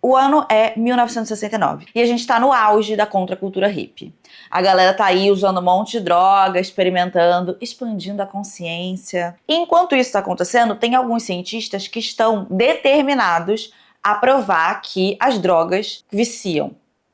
O ano é 1969 e a gente tá no auge da contracultura hippie. A galera tá aí usando um monte de droga, experimentando, expandindo a consciência. E enquanto isso tá acontecendo, tem alguns cientistas que estão determinados a provar que as drogas viciam.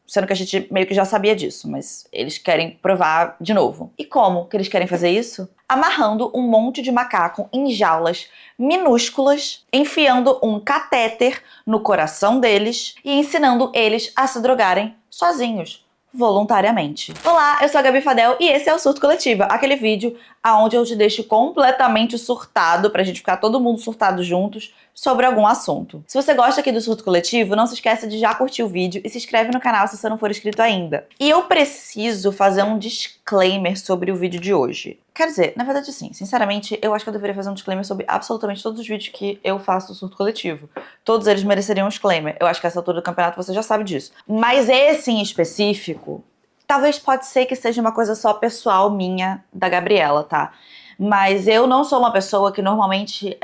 Sendo que a gente meio que já sabia disso, mas eles querem provar de novo. E como que eles querem fazer isso? Amarrando um monte de macaco em jaulas minúsculas, enfiando um catéter no coração deles e ensinando eles a se drogarem sozinhos, voluntariamente. Olá, eu sou a Gabi Fadel e esse é o Surto Coletiva, aquele vídeo onde eu te deixo completamente surtado, pra gente ficar todo mundo surtado juntos, sobre algum assunto. Se você gosta aqui do Surto Coletivo, não se esqueça de já curtir o vídeo e se inscreve no canal se você não for inscrito ainda. E eu preciso fazer um disclaimer sobre o vídeo de hoje. Quer dizer, na verdade sim, sinceramente, eu acho que eu deveria fazer um disclaimer sobre absolutamente todos os vídeos que eu faço do Surto Coletivo. Todos eles mereceriam um disclaimer. Eu acho que a essa altura do campeonato você já sabe disso. Mas esse em específico, talvez pode ser que seja uma coisa só pessoal minha, da Gabriela, tá? Mas eu não sou uma pessoa que normalmente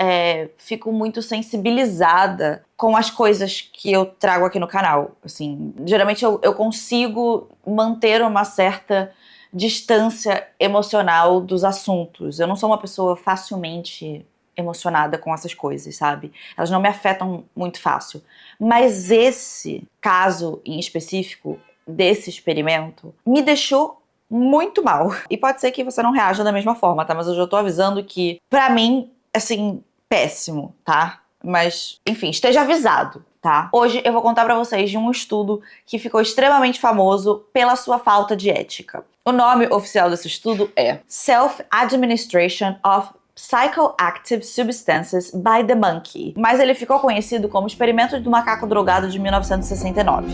fico muito sensibilizada com as coisas que eu trago aqui no canal. Assim, geralmente eu consigo manter uma certa distância emocional dos assuntos. Eu não sou uma pessoa facilmente emocionada com essas coisas, sabe? Elas não me afetam muito fácil. Mas esse caso em específico, desse experimento, me deixou muito mal. E pode ser que você não reaja da mesma forma, tá? Mas eu já tô avisando que, pra mim, assim, péssimo, tá? Mas, enfim, esteja avisado, tá? Hoje eu vou contar pra vocês de um estudo que ficou extremamente famoso pela sua falta de ética. O nome oficial desse estudo é Self-Administration of Psychoactive Substances by the Monkey, mas ele ficou conhecido como Experimento do Macaco Drogado de 1969.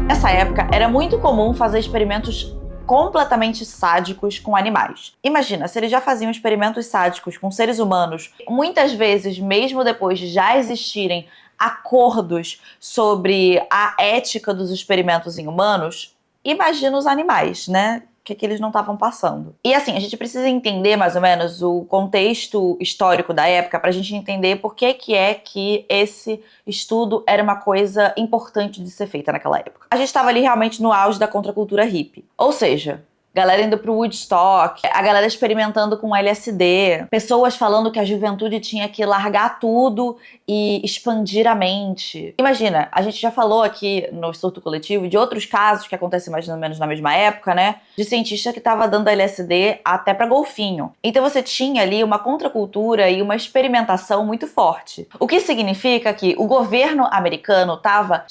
Nessa época, era muito comum fazer experimentos completamente sádicos com animais. Imagina, se eles já faziam experimentos sádicos com seres humanos, muitas vezes, mesmo depois de já existirem acordos sobre a ética dos experimentos em humanos, imagina os animais, né? O que eles não estavam passando. E assim, a gente precisa entender mais ou menos o contexto histórico da época pra gente entender por que que esse estudo era uma coisa importante de ser feita naquela época. A gente estava ali realmente no auge da contracultura hippie. Ou seja, galera indo pro Woodstock, a galera experimentando com LSD, pessoas falando que a juventude tinha que largar tudo e expandir a mente. Imagina, a gente já falou aqui no Surto Coletivo de outros casos que acontecem mais ou menos na mesma época, né? De cientista que tava dando LSD até pra golfinho. Então você tinha ali uma contracultura e uma experimentação muito forte. O que significa que o governo americano tava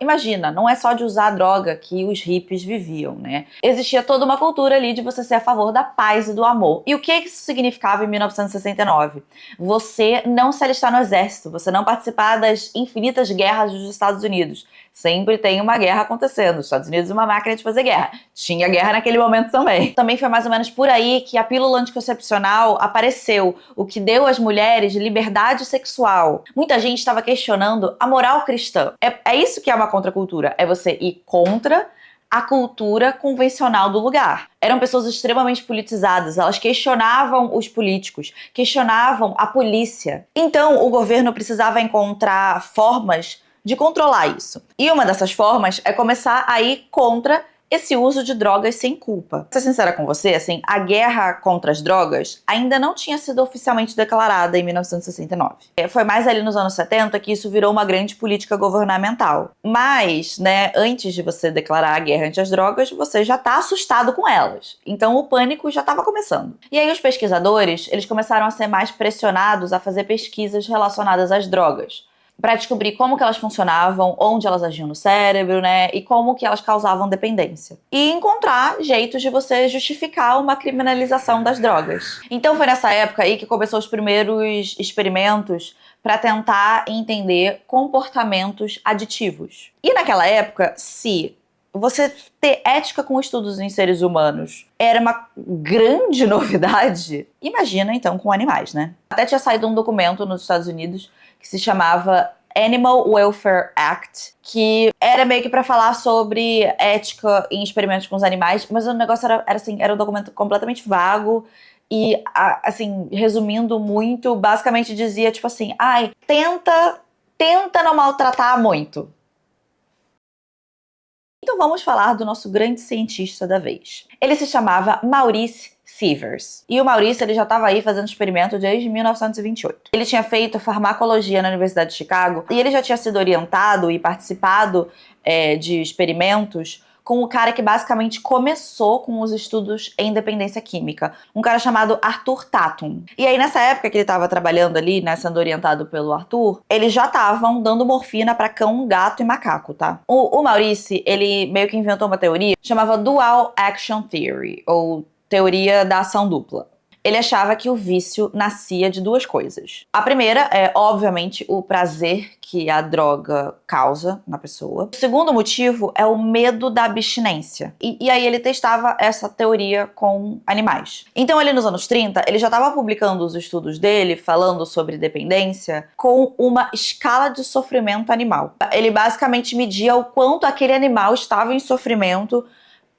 Imagina, não é só de usar a droga que os hippies viviam, né? Existia toda uma cultura ali de você ser a favor da paz e do amor. E o que isso significava em 1969? Você não se alistar no exército, você não participar das infinitas guerras dos Estados Unidos. Sempre tem uma guerra acontecendo. Os Estados Unidos é uma máquina de fazer guerra. Tinha guerra naquele momento também. Também foi mais ou menos por aí que a pílula anticoncepcional apareceu, o que deu às mulheres liberdade sexual. Muita gente estava questionando a moral cristã. É isso que é uma contracultura. É você ir contra a cultura convencional do lugar. Eram pessoas extremamente politizadas, elas questionavam os políticos, questionavam a polícia. Então, o governo precisava encontrar formas de controlar isso. E uma dessas formas é começar a ir contra esse uso de drogas sem culpa. Pra ser sincera com você, assim, a guerra contra as drogas ainda não tinha sido oficialmente declarada em 1969. Foi mais ali nos anos 70 que isso virou uma grande política governamental. Mas, né, antes de você declarar a guerra anti as drogas, você já tá assustado com elas. Então o pânico já estava começando. E aí os pesquisadores, eles começaram a ser mais pressionados a fazer pesquisas relacionadas às drogas, para descobrir como que elas funcionavam, onde elas agiam no cérebro, né, e como que elas causavam dependência. E encontrar jeitos de você justificar uma criminalização das drogas. Então foi nessa época aí que começou os primeiros experimentos para tentar entender comportamentos aditivos. E naquela época, se você ter ética com estudos em seres humanos era uma grande novidade, imagina então com animais, né? Até tinha saído um documento nos Estados Unidos que se chamava Animal Welfare Act, que era meio que pra falar sobre ética em experimentos com os animais, mas o negócio era um documento completamente vago e, assim, resumindo muito, basicamente dizia, tipo assim, ai, tenta não maltratar muito. Então vamos falar do nosso grande cientista da vez. Ele se chamava Maurice Sievers. E o Maurice, ele já estava aí fazendo experimento desde 1928. Ele tinha feito farmacologia na Universidade de Chicago e ele já tinha sido orientado e participado de experimentos com o cara que basicamente começou com os estudos em dependência química, um cara chamado Arthur Tatum. E aí, nessa época que ele estava trabalhando ali, né, sendo orientado pelo Arthur, eles já estavam dando morfina para cão, gato e macaco, tá? O Maurice, ele meio que inventou uma teoria chamava Dual Action Theory, ou teoria da ação dupla. Ele achava que o vício nascia de duas coisas. A primeira é, obviamente, o prazer que a droga causa na pessoa. O segundo motivo é o medo da abstinência. E aí ele testava essa teoria com animais. Então ele, nos anos 30, ele já estava publicando os estudos dele, falando sobre dependência, com uma escala de sofrimento animal. Ele basicamente media o quanto aquele animal estava em sofrimento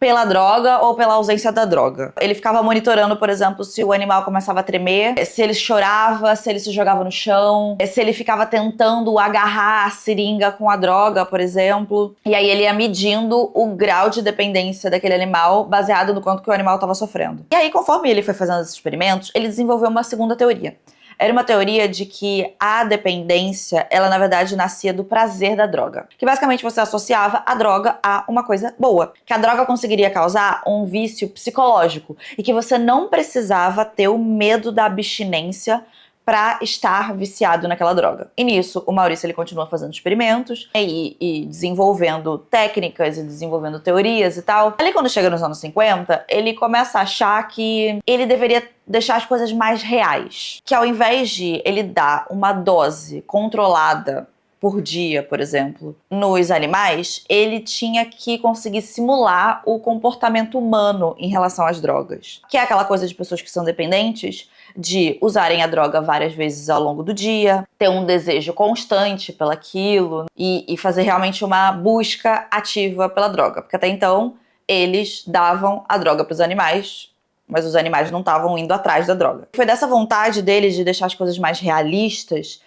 pela droga ou pela ausência da droga. Ele ficava monitorando, por exemplo, se o animal começava a tremer, se ele chorava, se ele se jogava no chão, se ele ficava tentando agarrar a seringa com a droga, por exemplo. E aí ele ia medindo o grau de dependência daquele animal baseado no quanto que o animal estava sofrendo. E aí, conforme ele foi fazendo esses experimentos, ele desenvolveu uma segunda teoria. Era uma teoria de que a dependência, ela na verdade nascia do prazer da droga. Que basicamente você associava a droga a uma coisa boa. Que a droga conseguiria causar um vício psicológico. E que você não precisava ter o medo da abstinência para estar viciado naquela droga. E nisso, o Maurício ele continua fazendo experimentos e desenvolvendo técnicas e desenvolvendo teorias e tal. Ali quando chega nos anos 50, ele começa a achar que ele deveria deixar as coisas mais reais. Que ao invés de ele dar uma dose controlada por dia, por exemplo, nos animais, ele tinha que conseguir simular o comportamento humano em relação às drogas. Que é aquela coisa de pessoas que são dependentes de usarem a droga várias vezes ao longo do dia, ter um desejo constante pelaquilo e fazer realmente uma busca ativa pela droga. Porque até então, eles davam a droga para os animais, mas os animais não estavam indo atrás da droga. Foi dessa vontade deles de deixar as coisas mais realistas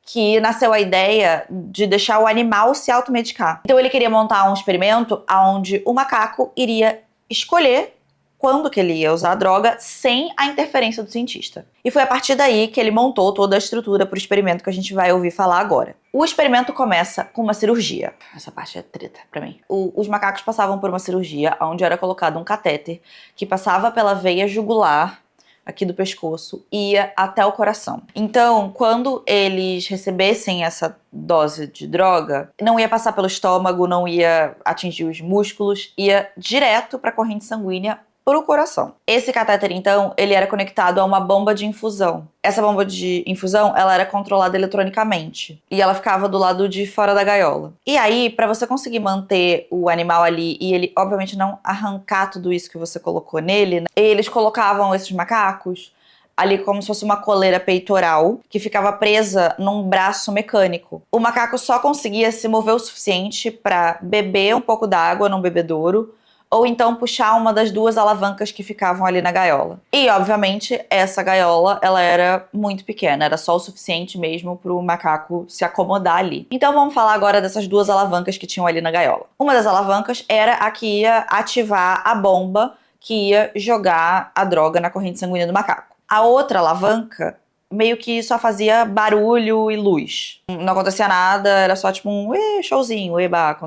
que nasceu a ideia de deixar o animal se automedicar. Então ele queria montar um experimento onde o macaco iria escolher quando que ele ia usar a droga sem a interferência do cientista. E foi a partir daí que ele montou toda a estrutura para o experimento que a gente vai ouvir falar agora. O experimento começa com uma cirurgia. Essa parte é treta pra mim. Os macacos passavam por uma cirurgia onde era colocado um catéter que passava pela veia jugular aqui do pescoço, ia até o coração. Então, quando eles recebessem essa dose de droga, não ia passar pelo estômago, não ia atingir os músculos, ia direto para a corrente sanguínea para o coração. Esse catéter, então, ele era conectado a uma bomba de infusão. Essa bomba de infusão, ela era controlada eletronicamente. E ela ficava do lado de fora da gaiola. E aí, para você conseguir manter o animal ali e ele, obviamente, não arrancar tudo isso que você colocou nele, né, eles colocavam esses macacos ali como se fosse uma coleira peitoral que ficava presa num braço mecânico. O macaco só conseguia se mover o suficiente para beber um pouco d'água num bebedouro, ou então puxar uma das duas alavancas que ficavam ali na gaiola. E, obviamente, essa gaiola, ela era muito pequena, era só o suficiente mesmo para o macaco se acomodar ali. Então vamos falar agora dessas duas alavancas que tinham ali na gaiola. Uma das alavancas era a que ia ativar a bomba que ia jogar a droga na corrente sanguínea do macaco. A outra alavanca meio que só fazia barulho e luz. Não acontecia nada, era só tipo um showzinho, eba,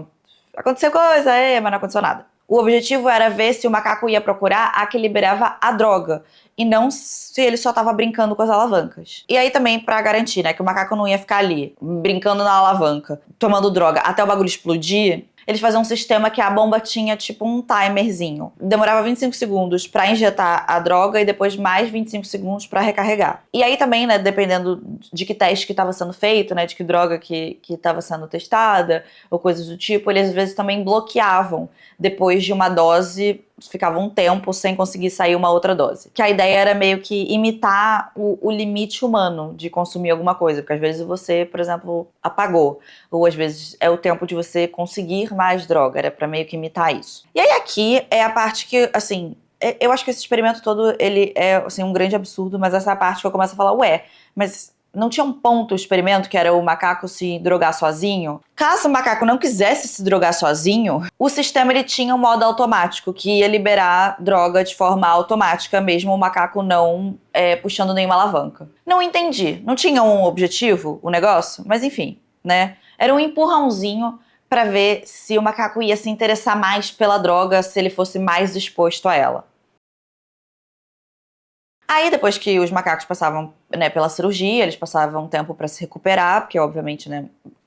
aconteceu coisa, mas não aconteceu nada. O objetivo era ver se o macaco ia procurar a que liberava a droga e não se ele só estava brincando com as alavancas. E aí também para garantir, né, que o macaco não ia ficar ali brincando na alavanca, tomando droga até o bagulho explodir, eles faziam um sistema que a bomba tinha tipo um timerzinho. Demorava 25 segundos para injetar a droga e depois mais 25 segundos para recarregar. E aí também, né, dependendo de que teste que estava sendo feito, né, de que droga que estava sendo testada ou coisas do tipo, eles às vezes também bloqueavam. Depois de uma dose, ficava um tempo sem conseguir sair uma outra dose. Que a ideia era meio que imitar o limite humano de consumir alguma coisa. Porque às vezes você, por exemplo, apagou. Ou às vezes é o tempo de você conseguir mais droga. Era pra meio que imitar isso. E aí aqui é a parte que, assim, Eu acho que esse experimento todo, ele é, assim, um grande absurdo, mas essa é a parte que eu começo a falar, ué, mas não tinha um ponto o experimento, que era o macaco se drogar sozinho? Caso o macaco não quisesse se drogar sozinho, o sistema ele tinha um modo automático, que ia liberar droga de forma automática, mesmo o macaco não puxando nenhuma alavanca. Não entendi. Não tinha um objetivo, o negócio? Mas enfim, né? Era um empurrãozinho para ver se o macaco ia se interessar mais pela droga, se ele fosse mais exposto a ela. Aí, depois que os macacos passavam, né, pela cirurgia, eles passavam um tempo para se recuperar, porque, obviamente, né,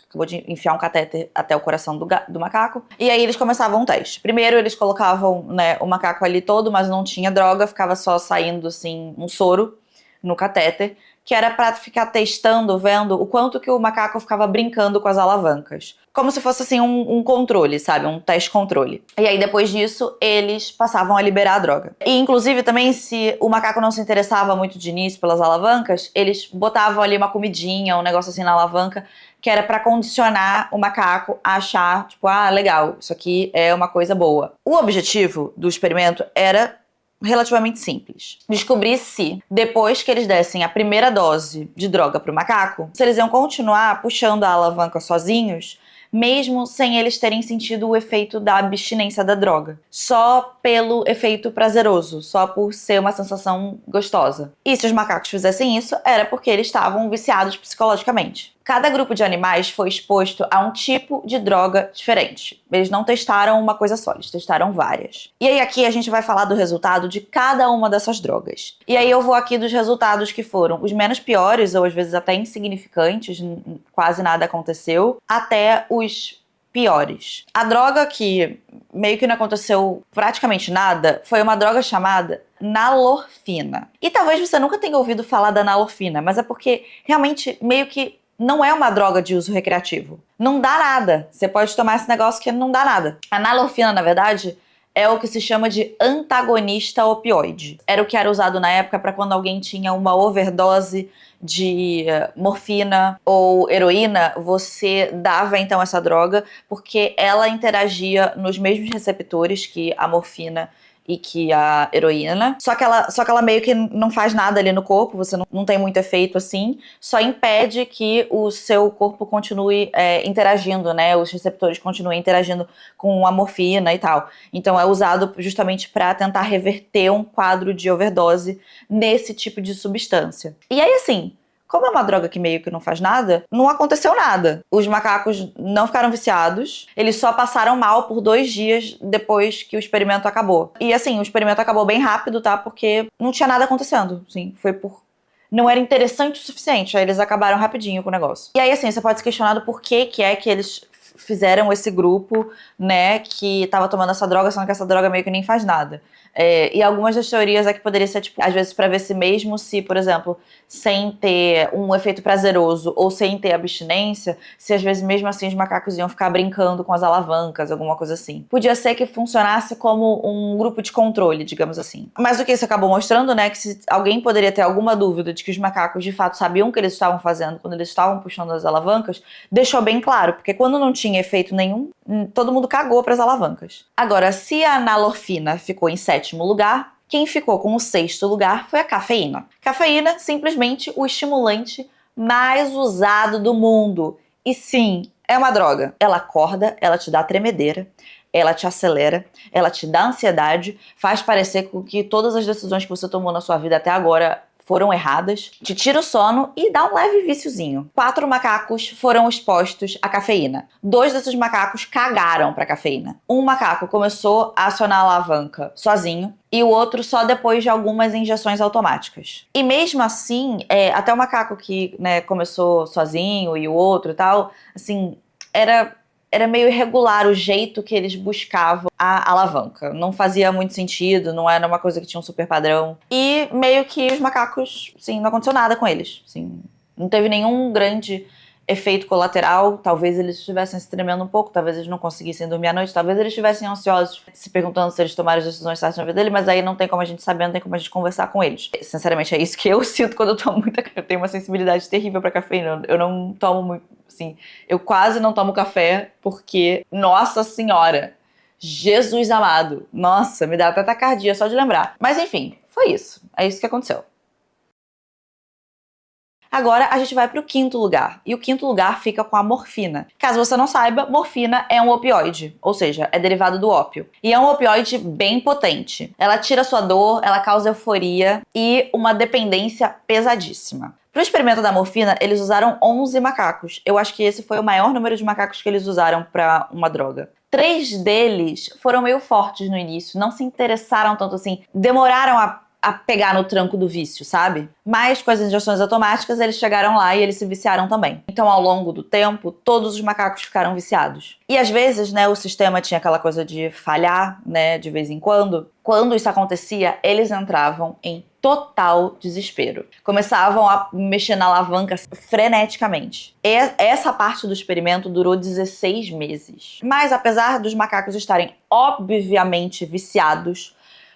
acabou de enfiar um catéter até o coração do macaco. E aí, eles começavam um teste. Primeiro, eles colocavam, né, o macaco ali todo, mas não tinha droga, ficava só saindo, assim, um soro no catéter, que era para ficar testando, vendo o quanto que o macaco ficava brincando com as alavancas. Como se fosse, assim, um controle, sabe? Um teste controle. E aí, depois disso, eles passavam a liberar a droga. E, inclusive, também, se o macaco não se interessava muito de início pelas alavancas, eles botavam ali uma comidinha, um negócio assim na alavanca, que era para condicionar o macaco a achar, tipo, ah, legal, isso aqui é uma coisa boa. O objetivo do experimento era relativamente simples. Descobrir se, depois que eles dessem a primeira dose de droga pro macaco, se eles iam continuar puxando a alavanca sozinhos, mesmo sem eles terem sentido o efeito da abstinência da droga. Só pelo efeito prazeroso, só por ser uma sensação gostosa. E se os macacos fizessem isso, era porque eles estavam viciados psicologicamente. Cada grupo de animais foi exposto a um tipo de droga diferente. Eles não testaram uma coisa só, eles testaram várias. E aí aqui a gente vai falar do resultado de cada uma dessas drogas. E aí eu vou aqui dos resultados que foram os menos piores, ou às vezes até insignificantes, quase nada aconteceu, até os piores. A droga que meio que não aconteceu praticamente nada foi uma droga chamada nalorfina. E talvez você nunca tenha ouvido falar da nalorfina, mas é porque realmente meio que não é uma droga de uso recreativo. Não dá nada. Você pode tomar esse negócio que não dá nada. A nalorfina, na verdade, é o que se chama de antagonista opioide. Era o que era usado na época para quando alguém tinha uma overdose de morfina ou heroína, você dava então essa droga porque ela interagia nos mesmos receptores que a morfina e que a heroína, só que ela meio que não faz nada ali no corpo, você não tem muito efeito assim, só impede que o seu corpo continue interagindo, né, os receptores continuem interagindo com a morfina e tal. Então é usado justamente para tentar reverter um quadro de overdose nesse tipo de substância. E aí assim, como é uma droga que meio que não faz nada, não aconteceu nada. Os macacos não ficaram viciados, eles só passaram mal por 2 dias depois que o experimento acabou. E assim, o experimento acabou bem rápido, tá? Porque não tinha nada acontecendo, assim, foi por... Não era interessante o suficiente, aí eles acabaram rapidinho com o negócio. E aí assim, você pode se questionar do porquê que é que eles fizeram esse grupo, né, que tava tomando essa droga, sendo que essa droga meio que nem faz nada. E algumas das teorias é que poderia ser, tipo, às vezes pra ver se mesmo se, por exemplo, sem ter um efeito prazeroso ou sem ter abstinência, se às vezes mesmo assim os macacos iam ficar brincando com as alavancas, alguma coisa assim. Podia ser que funcionasse como um grupo de controle, digamos assim. Mas o que isso acabou mostrando, né, que se alguém poderia ter alguma dúvida de que os macacos de fato sabiam o que eles estavam fazendo quando eles estavam puxando as alavancas, deixou bem claro, porque quando não tinha efeito nenhum, todo mundo cagou para as alavancas. Agora, se a nalorfina ficou em 7º lugar, quem ficou com o 6º lugar foi a cafeína. Cafeína, simplesmente o estimulante mais usado do mundo. E sim, é uma droga. Ela acorda, ela te dá tremedeira, ela te acelera, ela te dá ansiedade, faz parecer com que todas as decisões que você tomou na sua vida até agora foram erradas, te tira o sono e dá um leve viciozinho. 4 macacos foram expostos à cafeína. 2 desses macacos cagaram pra cafeína. Um macaco começou a acionar a alavanca sozinho e o outro só depois de algumas injeções automáticas. E mesmo assim, até o macaco que, né, começou sozinho e o outro e tal, assim, era meio irregular o jeito que eles buscavam a alavanca. Não fazia muito sentido, não era uma coisa que tinha um super padrão. E meio que os macacos, sim, não aconteceu nada com eles. Sim, não teve nenhum grande efeito colateral. Talvez eles estivessem se tremendo um pouco, talvez eles não conseguissem dormir à noite, talvez eles estivessem ansiosos, se perguntando se eles tomaram as decisões certas na vida dele, mas aí não tem como a gente saber, não tem como a gente conversar com eles. Sinceramente, é isso que eu sinto quando eu tomo muita café. Eu tenho uma sensibilidade terrível pra cafeína. Eu não tomo muito, assim, eu quase não tomo café porque, nossa senhora, Jesus amado. Nossa, me dá até taquicardia só de lembrar. Mas enfim, foi isso. É isso que aconteceu. Agora a gente vai para o quinto lugar. E o quinto lugar fica com a morfina. Caso você não saiba, morfina é um opioide, ou seja, é derivado do ópio. E é um opioide bem potente. Ela tira sua dor, ela causa euforia e uma dependência pesadíssima. Para o experimento da morfina, eles usaram 11 macacos. Eu acho que esse foi o maior número de macacos que eles usaram para uma droga. 3 deles foram meio fortes no início, não se interessaram tanto assim, demoraram a pegar no tranco do vício, sabe? Mas com as injeções automáticas, eles chegaram lá e eles se viciaram também. Então, ao longo do tempo, todos os macacos ficaram viciados. E às vezes, né, o sistema tinha aquela coisa de falhar, né, de vez em quando. Quando isso acontecia, eles entravam em total desespero. Começavam a mexer na alavanca freneticamente. E essa parte do experimento durou 16 meses. Mas apesar dos macacos estarem obviamente viciados,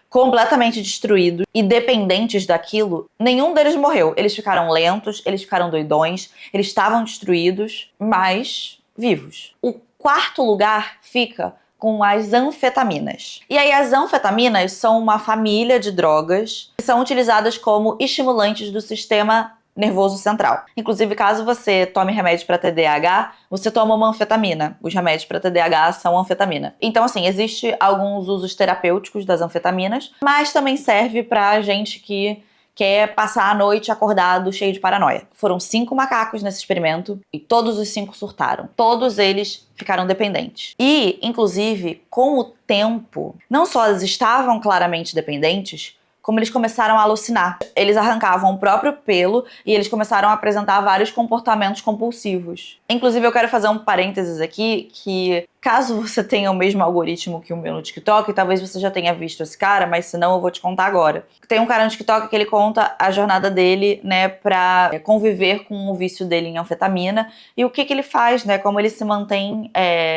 completamente destruídos e dependentes daquilo, nenhum deles morreu. Eles ficaram lentos, eles ficaram doidões, eles estavam destruídos, mas vivos. O quarto lugar fica com as anfetaminas. E aí as anfetaminas são uma família de drogas que são utilizadas como estimulantes do sistema nervoso central. Inclusive, caso você tome remédio para TDAH, você toma uma anfetamina. Os remédios para TDAH são anfetamina. Então, assim, existe alguns usos terapêuticos das anfetaminas, mas também serve pra gente que quer passar a noite acordado, cheio de paranoia. Foram 5 macacos nesse experimento e todos os 5 surtaram. Todos eles ficaram dependentes. E, inclusive, com o tempo, não só eles estavam claramente dependentes, como eles começaram a alucinar. Eles arrancavam o próprio pelo e eles começaram a apresentar vários comportamentos compulsivos. Inclusive, eu quero fazer um parênteses aqui, que caso você tenha o mesmo algoritmo que o meu no TikTok, talvez você já tenha visto esse cara, mas se não, eu vou te contar agora. Tem um cara no TikTok que ele conta a jornada dele, né, pra conviver com o vício dele em anfetamina e o que ele faz, né, como ele se mantém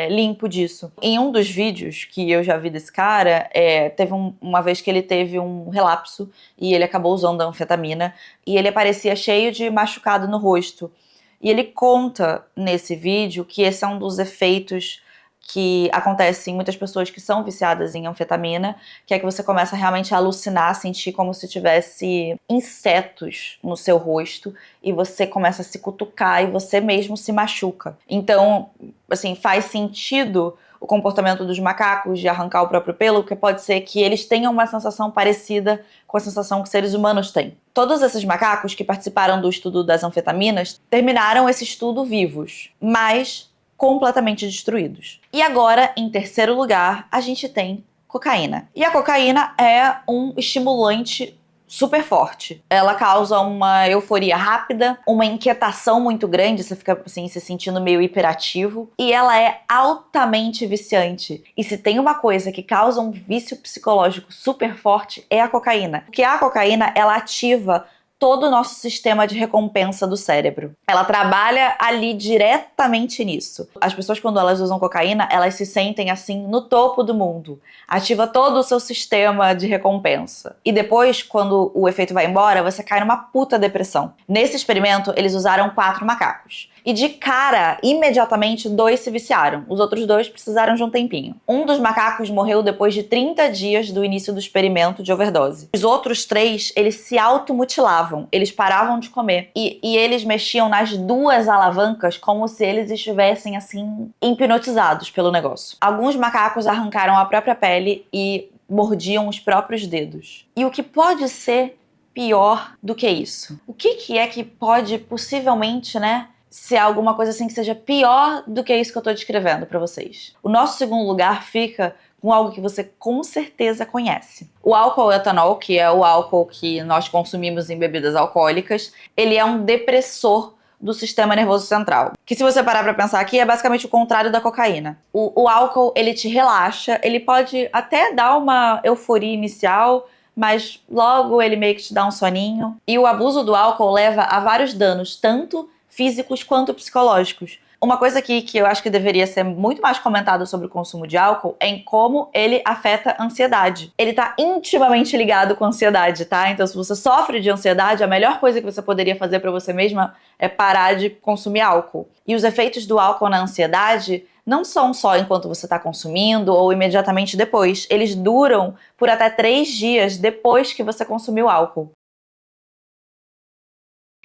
limpo disso. Em um dos vídeos que eu já vi desse cara, teve uma vez que ele teve um relapso e ele acabou usando a anfetamina e ele aparecia cheio de machucado no rosto. E ele conta nesse vídeo que esse é um dos efeitos que acontece em muitas pessoas que são viciadas em anfetamina, que é que você começa realmente a alucinar, sentir como se tivesse insetos no seu rosto e você começa a se cutucar e você mesmo se machuca. Então, assim, faz sentido o comportamento dos macacos de arrancar o próprio pelo, porque pode ser que eles tenham uma sensação parecida com a sensação que seres humanos têm. Todos esses macacos que participaram do estudo das anfetaminas terminaram esse estudo vivos, mas completamente destruídos. E agora, em terceiro lugar, a gente tem cocaína. E a cocaína é um estimulante super forte. Ela causa uma euforia rápida, uma inquietação muito grande, você fica assim se sentindo meio hiperativo, e ela é altamente viciante. E se tem uma coisa que causa um vício psicológico super forte, é a cocaína. Porque a cocaína, ela ativa todo o nosso sistema de recompensa do cérebro. Ela trabalha ali diretamente nisso. As pessoas, quando elas usam cocaína, elas se sentem assim no topo do mundo. Ativa todo o seu sistema de recompensa. E depois, quando o efeito vai embora, você cai numa puta depressão. Nesse experimento, eles usaram 4 macacos. E de cara, imediatamente, 2 se viciaram. Os outros 2 precisaram de um tempinho. Um dos macacos morreu depois de 30 dias do início do experimento de overdose. Os outros 3, eles se automutilavam. Eles paravam de comer. E eles mexiam nas 2 alavancas como se eles estivessem, assim, hipnotizados pelo negócio. Alguns macacos arrancaram a própria pele e mordiam os próprios dedos. E o que pode ser pior do que isso? O que é que pode possivelmente, né, se há alguma coisa assim que seja pior do que isso que eu tô descrevendo pra vocês? O nosso segundo lugar fica com algo que você com certeza conhece. O álcool etanol, que é o álcool que nós consumimos em bebidas alcoólicas, ele é um depressor do sistema nervoso central. Que, se você parar pra pensar aqui, é basicamente o contrário da cocaína. O álcool, ele te relaxa, ele pode até dar uma euforia inicial, mas logo ele meio que te dá um soninho. E o abuso do álcool leva a vários danos, tanto físicos quanto psicológicos. Uma coisa aqui que eu acho que deveria ser muito mais comentado sobre o consumo de álcool é em como ele afeta a ansiedade. Ele tá intimamente ligado com a ansiedade, tá? Então, se você sofre de ansiedade, a melhor coisa que você poderia fazer pra você mesma é parar de consumir álcool. E os efeitos do álcool na ansiedade não são só enquanto você está consumindo ou imediatamente depois. Eles duram por até 3 dias depois que você consumiu álcool.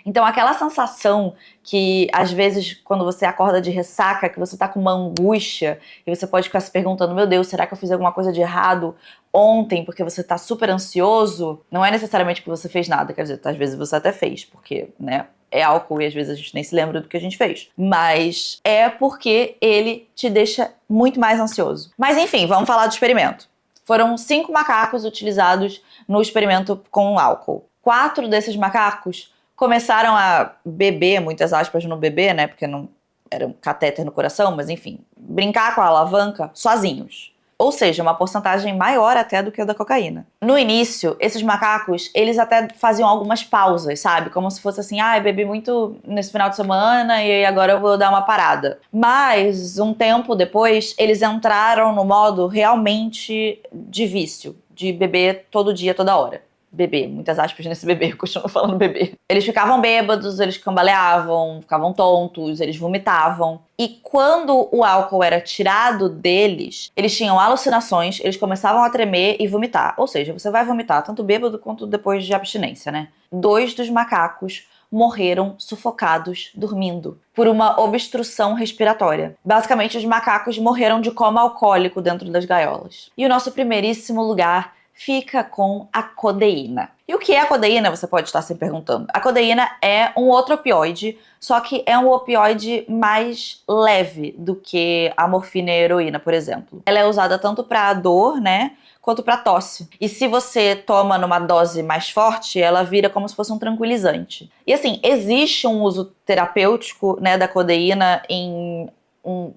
Então, aquela sensação que, às vezes, quando você acorda de ressaca, que você tá com uma angústia, e você pode ficar se perguntando, meu Deus, será que eu fiz alguma coisa de errado ontem, porque você tá super ansioso? Não é necessariamente que você fez nada, quer dizer, às vezes você até fez, porque, né, é álcool e às vezes a gente nem se lembra do que a gente fez. Mas é porque ele te deixa muito mais ansioso. Mas enfim, vamos falar do experimento. Foram 5 macacos utilizados no experimento com álcool. 4 desses macacos começaram a beber, muitas aspas no bebê, né, porque não era um catéter no coração, mas enfim, brincar com a alavanca sozinhos. Ou seja, uma porcentagem maior até do que a da cocaína. No início, esses macacos, eles até faziam algumas pausas, sabe? Como se fosse assim, eu bebi muito nesse final de semana e agora eu vou dar uma parada. Mas, um tempo depois, eles entraram no modo realmente de vício, de beber todo dia, toda hora. Bebê, muitas aspas nesse bebê, eu continuo falando bebê. Eles ficavam bêbados, eles cambaleavam, ficavam tontos, eles vomitavam. E quando o álcool era tirado deles, eles tinham alucinações, eles começavam a tremer e vomitar. Ou seja, você vai vomitar tanto bêbado quanto depois de abstinência, né? 2 dos macacos morreram sufocados, dormindo, por uma obstrução respiratória. Basicamente, os macacos morreram de coma alcoólico dentro das gaiolas. E o nosso primeiríssimo lugar fica com a codeína. E o que é a codeína? Você pode estar se perguntando. A codeína é um outro opioide, só que é um opioide mais leve do que a morfina e a heroína, por exemplo. Ela é usada tanto para dor, né, quanto para tosse. E se você toma numa dose mais forte, ela vira como se fosse um tranquilizante. E assim, existe um uso terapêutico, né, da codeína em um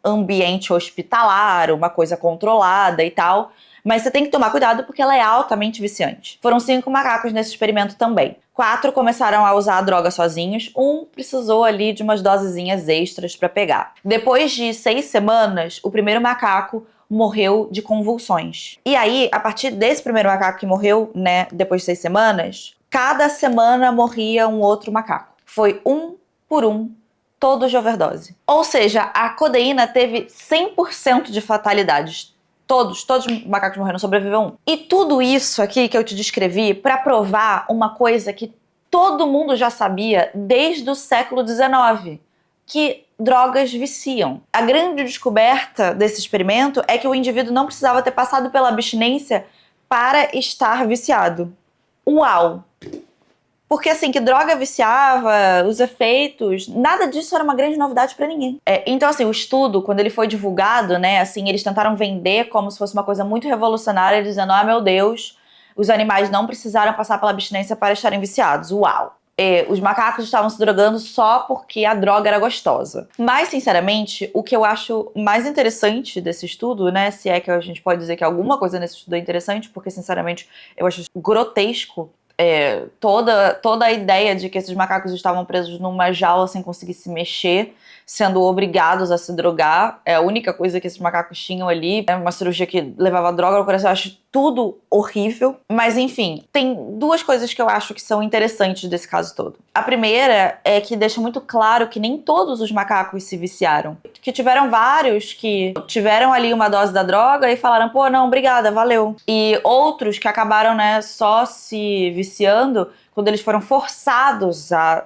ambiente hospitalar, uma coisa controlada e tal. Mas você tem que tomar cuidado porque ela é altamente viciante. Foram 5 macacos nesse experimento também. 4 começaram a usar a droga sozinhos, 1 precisou ali de umas dosezinhas extras para pegar. Depois de 6 semanas, o primeiro macaco morreu de convulsões. E aí, a partir desse primeiro macaco que morreu, né, depois de 6 semanas, cada semana morria um outro macaco. Foi 1 por 1, todos de overdose. Ou seja, a codeína teve 100% de fatalidades. Todos os macacos morreram, sobreviveu 1. E tudo isso aqui que eu te descrevi para provar uma coisa que todo mundo já sabia desde o século XIX, que drogas viciam. A grande descoberta desse experimento é que o indivíduo não precisava ter passado pela abstinência para estar viciado. Uau! Porque, assim, que droga viciava, os efeitos, nada disso era uma grande novidade pra ninguém. Então, assim, o estudo, quando ele foi divulgado, né, assim, eles tentaram vender como se fosse uma coisa muito revolucionária, dizendo, meu Deus, os animais não precisaram passar pela abstinência para estarem viciados. Uau! Os macacos estavam se drogando só porque a droga era gostosa. Mas, sinceramente, o que eu acho mais interessante desse estudo, né, se é que a gente pode dizer que alguma coisa nesse estudo é interessante, porque, sinceramente, eu acho grotesco toda a ideia de que esses macacos estavam presos numa jaula sem conseguir se mexer, sendo obrigados a se drogar. É a única coisa que esses macacos tinham ali. É uma cirurgia que levava droga no coração. Eu acho tudo horrível. Mas, enfim, tem 2 coisas que eu acho que são interessantes desse caso todo. A primeira é que deixa muito claro que nem todos os macacos se viciaram. Que tiveram vários que tiveram ali uma dose da droga e falaram, pô, não, obrigada, valeu. E outros que acabaram, né, só se viciando quando eles foram forçados a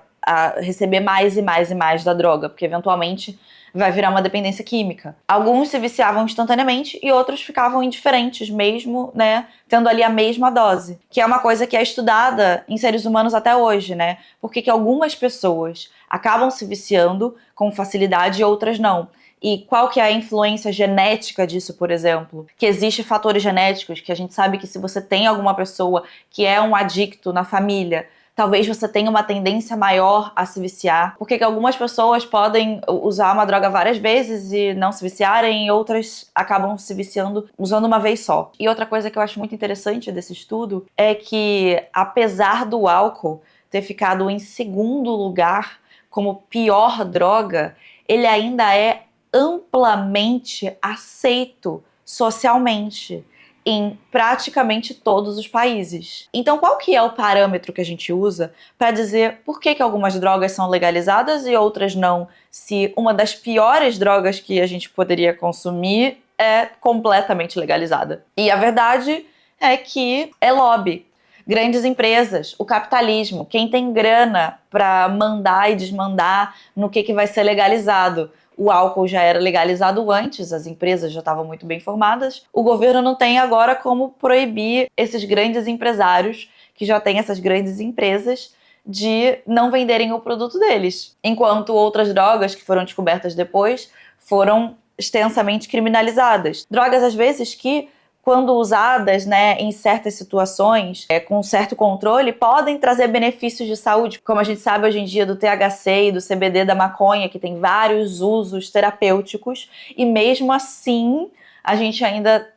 receber mais e mais e mais da droga, porque eventualmente vai virar uma dependência química. Alguns se viciavam instantaneamente e outros ficavam indiferentes mesmo, né, tendo ali a mesma dose, que é uma coisa que é estudada em seres humanos até hoje, né, porque que algumas pessoas acabam se viciando com facilidade e outras não. E qual que é a influência genética disso, por exemplo? Que existem fatores genéticos, que a gente sabe que se você tem alguma pessoa que é um adicto na família, talvez você tenha uma tendência maior a se viciar. Porque que algumas pessoas podem usar uma droga várias vezes e não se viciarem, e outras acabam se viciando usando uma vez só. E outra coisa que eu acho muito interessante desse estudo é que, apesar do álcool ter ficado em segundo lugar como pior droga, ele ainda é amplamente aceito socialmente. em praticamente todos os países. Então, qual que é o parâmetro que a gente usa para dizer por que algumas drogas são legalizadas e outras não? Se uma das piores drogas que a gente poderia consumir é completamente legalizada. E a verdade é que é lobby. Grandes empresas, o capitalismo, quem tem grana para mandar e desmandar no que vai ser legalizado. O álcool já era legalizado antes, as empresas já estavam muito bem formadas. O governo não tem agora como proibir esses grandes empresários, que já têm essas grandes empresas, de não venderem o produto deles. Enquanto outras drogas que foram descobertas depois foram extensamente criminalizadas. Drogas, às vezes, que quando usadas, em certas situações, com certo controle, podem trazer benefícios de saúde, como a gente sabe hoje em dia do THC e do CBD da maconha, que tem vários usos terapêuticos, e mesmo assim a gente ainda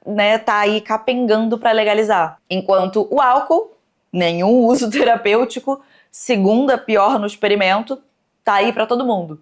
tá aí capengando para legalizar. Enquanto o álcool, nenhum uso terapêutico, segunda pior no experimento, tá aí para todo mundo.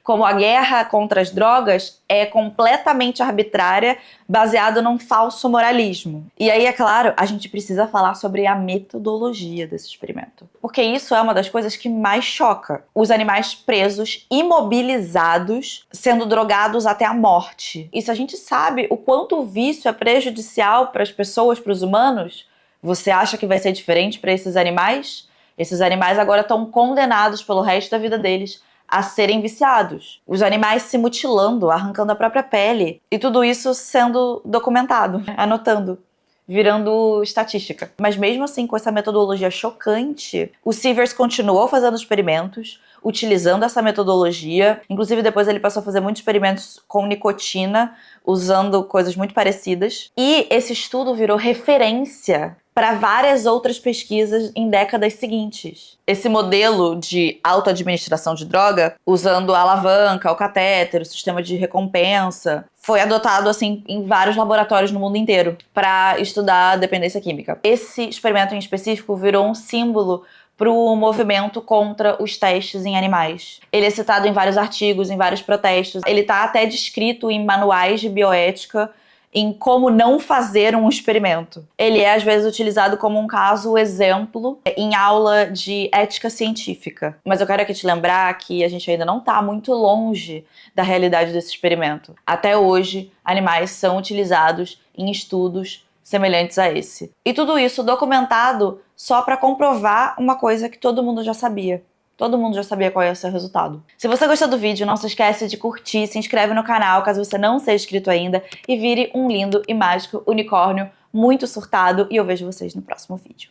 Como a guerra contra as drogas é completamente arbitrária, baseado num falso moralismo. E aí, é claro, a gente precisa falar sobre a metodologia desse experimento. Porque isso é uma das coisas que mais choca. Os animais presos, imobilizados, sendo drogados até a morte. E se a gente sabe o quanto o vício é prejudicial para as pessoas, para os humanos, você acha que vai ser diferente para esses animais? Esses animais agora estão condenados pelo resto da vida deles a serem viciados. Os animais se mutilando, arrancando a própria pele. E tudo isso sendo documentado, anotando, virando estatística. Mas mesmo assim, com essa metodologia chocante, o Sievers continuou fazendo experimentos, utilizando essa metodologia. Inclusive, depois ele passou a fazer muitos experimentos com nicotina, usando coisas muito parecidas. E esse estudo virou referência para várias outras pesquisas em décadas seguintes. Esse modelo de autoadministração de droga, usando a alavanca, o catéter, o sistema de recompensa, foi adotado assim em vários laboratórios no mundo inteiro para estudar a dependência química. Esse experimento em específico virou um símbolo para o movimento contra os testes em animais. Ele é citado em vários artigos, em vários protestos. Ele está até descrito em manuais de bioética, em como não fazer um experimento. Ele é, às vezes, utilizado como um caso exemplo em aula de ética científica. Mas eu quero aqui te lembrar que a gente ainda não está muito longe da realidade desse experimento. Até hoje, animais são utilizados em estudos semelhantes a esse. E tudo isso documentado só para comprovar uma coisa que todo mundo já sabia. Todo mundo já sabia qual ia ser o resultado. Se você gostou do vídeo, não se esquece de curtir, se inscreve no canal caso você não seja inscrito ainda e vire um lindo e mágico unicórnio muito surtado. E eu vejo vocês no próximo vídeo.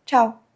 Tchau!